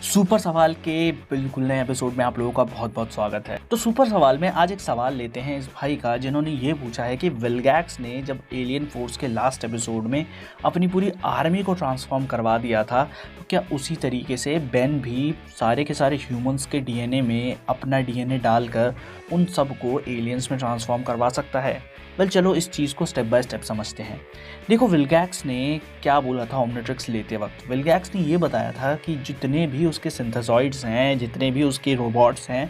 Super सवाल के बिल्कुल नए एपिसोड में आप लोगों का बहुत-बहुत स्वागत है। तो सुपर सवाल में आज एक सवाल लेते हैं इस भाई का जिन्होंने ये पूछा है कि विलगैक्स ने जब एलियन फोर्स के लास्ट एपिसोड में अपनी पूरी आर्मी को ट्रांसफॉर्म करवा दिया था, तो क्या उसी तरीके से बेन भी सारे के सारे ह्यूमंस के डीएनए में अपना डीएनए डालकर उन सबको एलियंस में ट्रांसफॉर्म करवा सकता है? वेल चलो इस चीज़ को स्टेप बाय स्टेप समझते हैं। देखो विलगैक्स ने क्या बोला था ओमनिट्रिक्स लेते वक्त। विलगैक्स ने ये बताया था कि जितने भी उसके सिंथेसॉइड्स हैं, जितने भी उसके रोबोट्स हैं,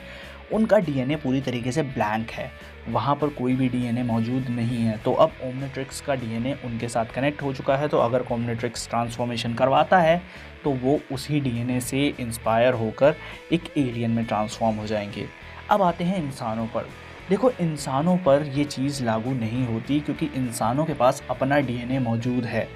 उनका डीएनए पूरी तरीके से ब्लैंक है, वहाँ पर कोई भी डीएनए मौजूद नहीं है। तो अब ओमनिट्रिक्स का डीएनए उनके साथ कनेक्ट हो चुका है, तो अगर ओमनिट्रिक्स ट्रांसफॉर्मेशन करवाता है तो वो उसी डीएनए से इंस्पायर होकर एक एलियन में ट्रांसफॉर्म हो जाएंगे। अब आते हैं इंसानों पर। देखो इंसानों पर ये चीज़ लागू नहीं होती क्योंकि इंसानों के पास अपना डीएनए मौजूद है,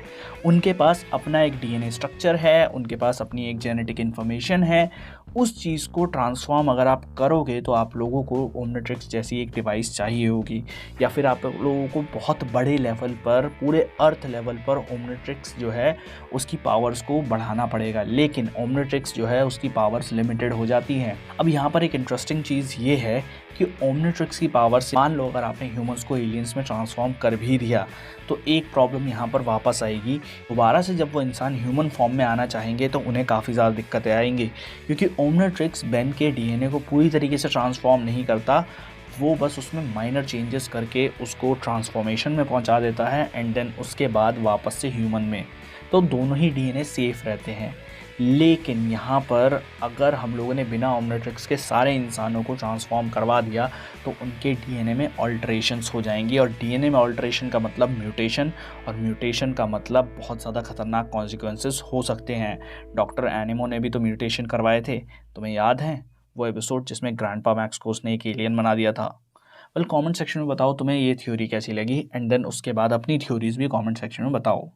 उनके पास अपना एक डीएनए स्ट्रक्चर है, उनके पास अपनी एक जेनेटिक इन्फॉर्मेशन है। उस चीज़ को ट्रांसफॉर्म अगर आप करोगे तो आप लोगों को ओमनिट्रिक्स जैसी एक डिवाइस चाहिए होगी, या फिर आप लोगों को बहुत बड़े लेवल पर, पूरे अर्थ लेवल पर ओमनिट्रिक्स जो है उसकी पावर्स को बढ़ाना पड़ेगा। लेकिन ओमनिट्रिक्स जो है उसकी पावर्स लिमिटेड हो जाती हैं। अब यहाँ पर एक इंटरेस्टिंग चीज़ ये है कि ओमनिट्रिक्स की पावर से मान लो अगर आपने ह्यूमंस को एलियंस में ट्रांसफॉर्म कर भी दिया तो एक प्रॉब्लम यहाँ पर वापस आएगी। दोबारा से जब वो इंसान ह्यूमन फॉर्म में आना चाहेंगे तो उन्हें काफ़ी ज़्यादा दिक्कतें आएंगी, क्योंकि ओमनिट्रिक्स बेन के डीएनए को पूरी तरीके से ट्रांसफॉर्म नहीं करता, वो बस उसमें माइनर चेंजेस करके उसको ट्रांसफॉर्मेशन में पहुंचा देता है एंड देन उसके बाद वापस से ह्यूमन में। तो दोनों ही डीएनए सेफ रहते हैं। लेकिन यहाँ पर अगर हम लोगों ने बिना ओमनिट्रिक्स के सारे इंसानों को ट्रांसफॉर्म करवा दिया तो उनके डीएनए में ऑल्ट्रेशंस हो जाएंगी, और डीएनए में ऑल्ट्रेशन का मतलब म्यूटेशन, और म्यूटेशन का मतलब बहुत ज़्यादा खतरनाक कॉन्सिक्वेंसेस हो सकते हैं। डॉक्टर एनिमो ने भी तो म्यूटेशन करवाए थे, तुम्हें याद है वो एपिसोड जिसमें ग्रैंडपा मैक्स को उसने एक एलियन बना दिया था। वेल कमेंट सेक्शन में बताओ तुम्हें ये थ्योरी कैसी लगी, एंड देन उसके बाद अपनी थ्योरीज भी कमेंट सेक्शन में बताओ।